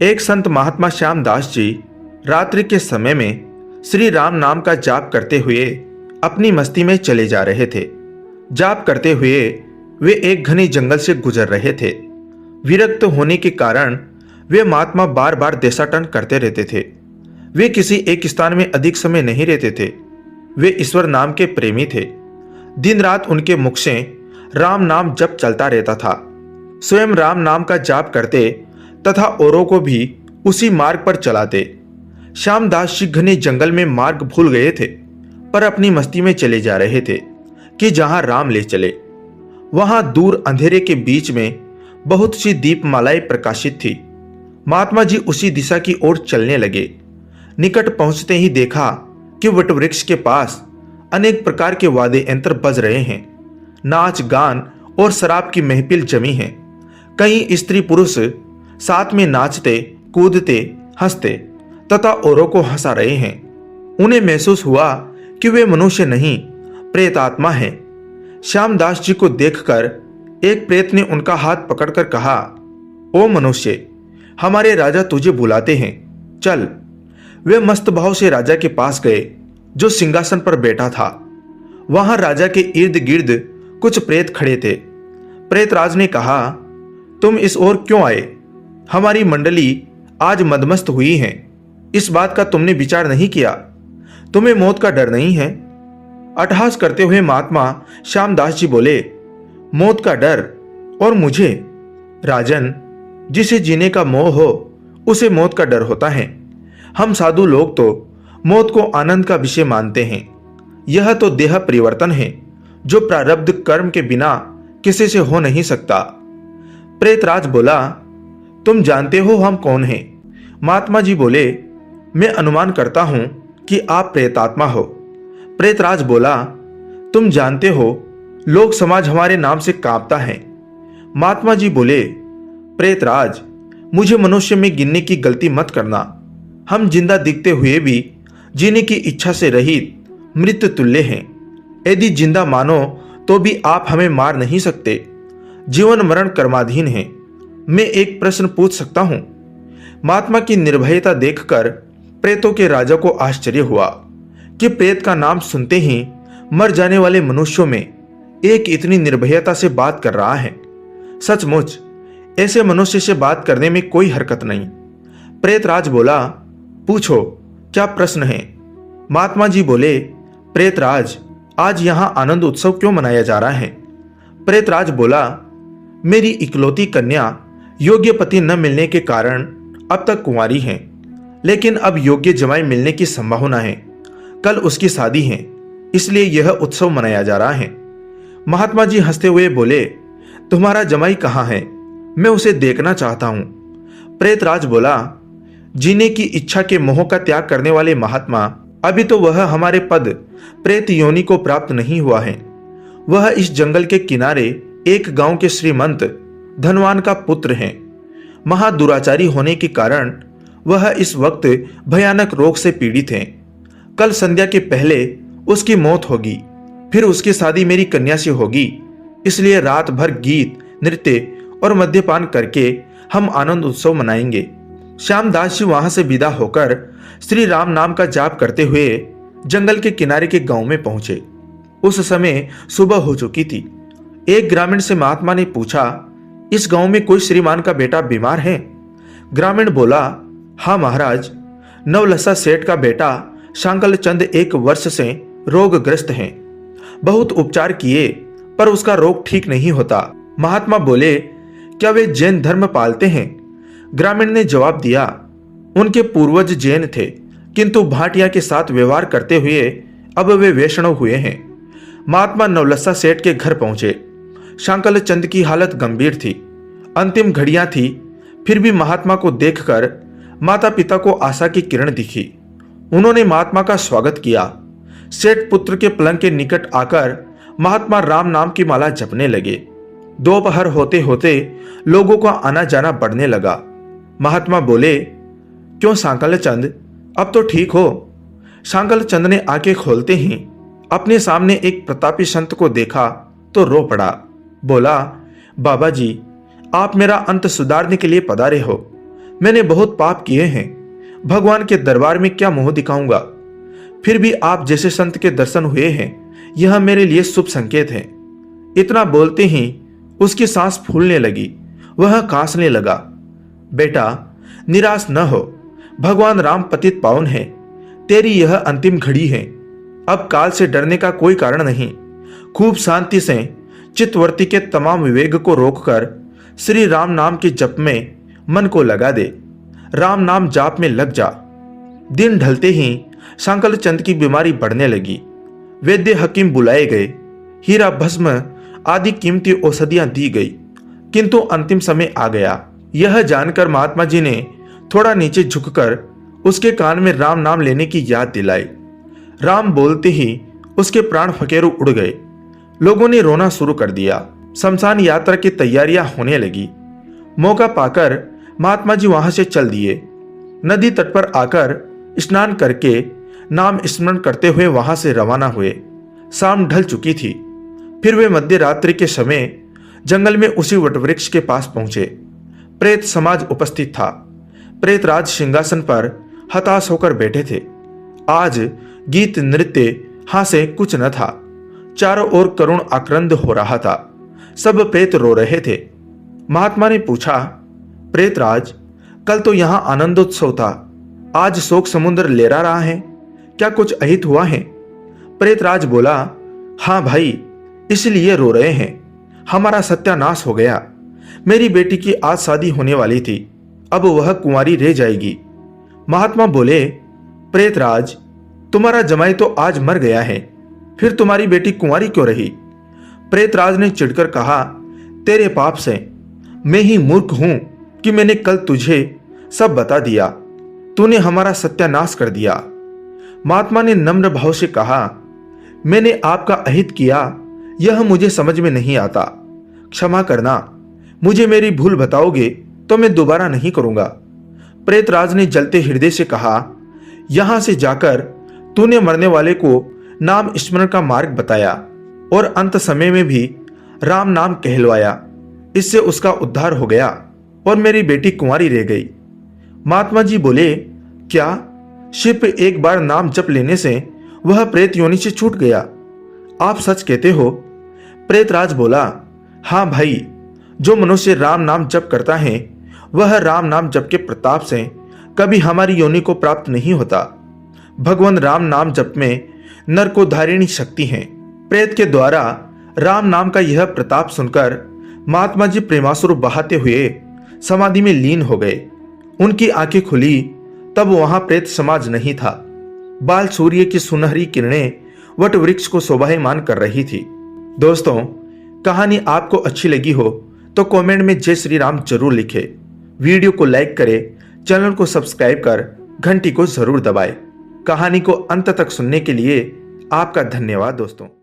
एक संत महात्मा श्यामदास जी रात्रि के समय में श्री राम नाम का जाप करते हुए अपनी मस्ती में चले जा रहे थे। जाप करते हुए वे एक घने जंगल से गुजर रहे थे। विरक्त होने के कारण वे महात्मा बार बार देशाटन करते रहते थे। वे किसी एक स्थान में अधिक समय नहीं रहते थे। वे ईश्वर नाम के प्रेमी थे। दिन रात उनके मुख से राम नाम जप चलता रहता था। स्वयं राम नाम का जाप करते तथा औरों को भी उसी मार्ग पर चलाते। श्यामदास जी घने जंगल में मार्ग भूल गए थे, पर अपनी मस्ती में चले जा रहे थे कि जहां राम ले चले। वहां दूर अंधेरे के बीच में बहुत सी दीपमालाएं प्रकाशित थी। महात्मा जी उसी दिशा की ओर चलने लगे। निकट पहुंचते ही देखा कि वटवृक्ष के पास अनेक प्रकार के वाद्य यंत्र बज रहे हैं। नाच गान और शराब की महफिल जमी है। कई स्त्री पुरुष साथ में नाचते, कूदते, हंसते तथा औरों को हंसा रहे हैं। उन्हें महसूस हुआ कि वे मनुष्य नहीं, प्रेतात्मा हैं। श्यामदास जी को देखकर एक प्रेत ने उनका हाथ पकड़कर कहा, ओ मनुष्य, हमारे राजा तुझे बुलाते हैं, चल। वे मस्त भाव से राजा के पास गए, जो सिंहासन पर बैठा था। वहां राजा के इर्द गिर्द कुछ प्रेत खड़े थे। प्रेतराज ने कहा, तुम इस ओर क्यों आए? हमारी मंडली आज मदमस्त हुई है। इस बात का तुमने विचार नहीं किया? तुम्हें मौत का डर नहीं है? अट्टहास करते हुए महात्मा श्यामदास जी बोले, मौत का डर और मुझे? राजन, जिसे जीने का मोह हो उसे मौत का डर होता है। हम साधु लोग तो मौत को आनंद का विषय मानते हैं। यह तो देह परिवर्तन है, जो प्रारब्ध कर्म के बिना किसी से हो नहीं सकता। प्रेतराज बोला, तुम जानते हो हम कौन हैं? महात्मा जी बोले, मैं अनुमान करता हूं कि आप प्रेतात्मा हो। प्रेतराज बोला, तुम जानते हो लोक समाज हमारे नाम से कांपता है। महात्मा जी बोले, प्रेतराज, मुझे मनुष्य में गिनने की गलती मत करना। हम जिंदा दिखते हुए भी जीने की इच्छा से रहित मृत तुल्य हैं। यदि जिंदा मानो तो भी आप हमें मार नहीं सकते। जीवन मरण कर्माधीन है। मैं एक प्रश्न पूछ सकता हूं? महात्मा की निर्भयता देखकर प्रेतों के राजा को आश्चर्य हुआ कि प्रेत का नाम सुनते ही मर जाने वाले मनुष्यों में एक इतनी निर्भयता से बात कर रहा है। सचमुच ऐसे मनुष्य से बात करने में कोई हरकत नहीं। प्रेतराज बोला, पूछो, क्या प्रश्न है? महात्मा जी बोले, प्रेतराज, आज यहां आनंद उत्सव क्यों मनाया जा रहा है? प्रेतराज बोला, मेरी इकलौती कन्या योग्य पति न मिलने के कारण अब तक कुंवारी है, लेकिन अब योग्य जमाई मिलने की संभावना है। कल उसकी शादी है, इसलिए यह उत्सव मनाया जा रहा है। महात्मा जी हंसते हुए बोले, तुम्हारा जमाई कहाँ है? मैं उसे देखना चाहता हूं। प्रेतराज बोला, जीने की इच्छा के मोह का त्याग करने वाले महात्मा, अभी तो वह हमारे पद प्रेत योनि को प्राप्त नहीं हुआ है। वह इस जंगल के किनारे एक गांव के श्रीमंत धनवान का पुत्र है। महादुराचारी होने के कारण वह इस वक्त भयानक रोग से पीड़ित है। कल संध्या के पहले उसकी मौत होगी, फिर उसकी शादी मेरी कन्या से होगी। इसलिए रात भर गीत, नृत्य और मद्यपान करके हम आनंद उत्सव मनाएंगे। श्यामदास जी वहां से विदा होकर श्री राम नाम का जाप करते हुए जंगल के किनारे के गांव में पहुंचे। उस समय सुबह हो चुकी थी। एक ग्रामीण से महात्मा ने पूछा, इस गांव में कोई श्रीमान का बेटा बीमार है? ग्रामीण बोला, हाँ महाराज, नवलसा सेठ का बेटा शांकल चंद 1 वर्ष से रोगग्रस्त है। बहुत उपचार किए पर उसका रोग ठीक नहीं होता। महात्मा बोले, क्या वे जैन धर्म पालते हैं? ग्रामीण ने जवाब दिया, उनके पूर्वज जैन थे, किंतु भाटिया के साथ व्यवहार करते हुए अब वे वैष्णव हुए हैं। महात्मा नवलसा सेठ के घर पहुंचे। शांकल चंद की हालत गंभीर थी। अंतिम घड़ियां थी, फिर भी महात्मा को देखकर माता पिता को आशा की किरण दिखी। उन्होंने महात्मा का स्वागत किया। सेठ पुत्र के पलंग के निकट आकर महात्मा राम नाम की माला जपने लगे। दोपहर होते होते लोगों का आना जाना बढ़ने लगा। महात्मा बोले, क्यों शांकल चंद, अब तो ठीक हो? शांकल चंद ने आंखें खोलते ही अपने सामने एक प्रतापी संत को देखा तो रो पड़ा। बोला, बाबा जी, आप मेरा अंत सुधारने के लिए पधारे हो। मैंने बहुत पाप किए हैं, भगवान के दरबार में क्या मुंह दिखाऊंगा। फिर भी आप जैसे संत के दर्शन हुए हैं, यह मेरे लिए शुभ संकेत है। इतना बोलते ही उसकी सांस फूलने लगी, वह कांसने लगा। बेटा, निराश न हो, भगवान राम पतित पावन है। तेरी यह अंतिम घड़ी है, अब काल से डरने का कोई कारण नहीं। खूब शांति से चित्तवर्ती के तमाम विवेक को रोककर श्री राम नाम के जप में मन को लगा दे। राम नाम जाप में लग जा। दिन ढलते ही संकल चंद की बीमारी बढ़ने लगी। वैद्य हकीम बुलाए गए, हीरा भस्म आदि कीमती औषधियां दी गई, किंतु अंतिम समय आ गया। यह जानकर महात्मा जी ने थोड़ा नीचे झुककर उसके कान में राम नाम लेने की याद दिलाई। राम बोलते ही उसके प्राण फकेरू उड़ गए। लोगों ने रोना शुरू कर दिया। शमशान यात्रा की तैयारियां होने लगी। मौका पाकर महात्मा जी वहां से चल दिए। नदी तट पर आकर स्नान करके नाम स्मरण करते हुए वहां से रवाना हुए। शाम ढल चुकी थी। फिर वे मध्य रात्रि के समय जंगल में उसी वटवृक्ष के पास पहुंचे। प्रेत समाज उपस्थित था। प्रेतराज सिंहासन पर हताश होकर बैठे थे। आज गीत नृत्य हास्य कुछ न था। चारों ओर करुण आक्रंद हो रहा था। सब प्रेत रो रहे थे। महात्मा ने पूछा, प्रेतराज, कल तो यहां आनंदोत्सव था, आज शोक समुद्र लहरा रहा है, क्या कुछ अहित हुआ है? प्रेतराज बोला, हाँ भाई, इसलिए रो रहे हैं। हमारा सत्यानाश हो गया। मेरी बेटी की आज शादी होने वाली थी, अब वह कुंवारी रह जाएगी। महात्मा बोले, प्रेतराज, तुम्हारा जमाई तो आज मर गया है, फिर तुम्हारी बेटी कुंवारी क्यों रही? प्रेतराज ने चिढ़कर कहा, तेरे पाप से। मैं ही मूर्ख हूं कि मैंने कल तुझे सब बता दिया। तूने हमारा सत्यानाश कर दिया। महात्मा ने नम्र भाव से कहा, मैंने आपका अहित किया, यह मुझे समझ में नहीं आता। क्षमा करना। मुझे मेरी भूल बताओगे तो मैं दोबारा नहीं करूंगा। प्रेतराज ने जलते हृदय से कहा, यहां से जाकर तूने मरने वाले को नाम स्मरण का मार्ग बताया और अंत समय में भी राम नाम कहलवाया। इससे उसका उद्धार हो गया और मेरी बेटी कुंवारी रह गई। महात्मा जी बोले, क्या सिर्फ एक बार नाम जप लेने से वह प्रेत योनि से छूट गया? आप सच कहते हो? प्रेतराज बोला, हाँ भाई, जो मनुष्य राम नाम जप करता है वह राम नाम जप के प्रताप से कभी हमारी योनि को प्राप्त नहीं होता। भगवान राम नाम जप में नर को धारिणी शक्ति है। प्रेत के द्वारा राम नाम का यह प्रताप सुनकर महात्मा जी प्रेमाश्रु बहाते हुए समाधि में लीन हो गए। उनकी आंखें खुली, तब वहां प्रेत समाज नहीं था। बाल सूर्य की सुनहरी किरणें वट वृक्ष को शोभायमान कर रही थी। दोस्तों, कहानी आपको अच्छी लगी हो तो कमेंट में जय श्री राम जरूर लिखें। वीडियो को लाइक करें, चैनल को सब्सक्राइब कर घंटी को जरूर दबाएं। कहानी को अंत तक सुनने के लिए आपका धन्यवाद दोस्तों।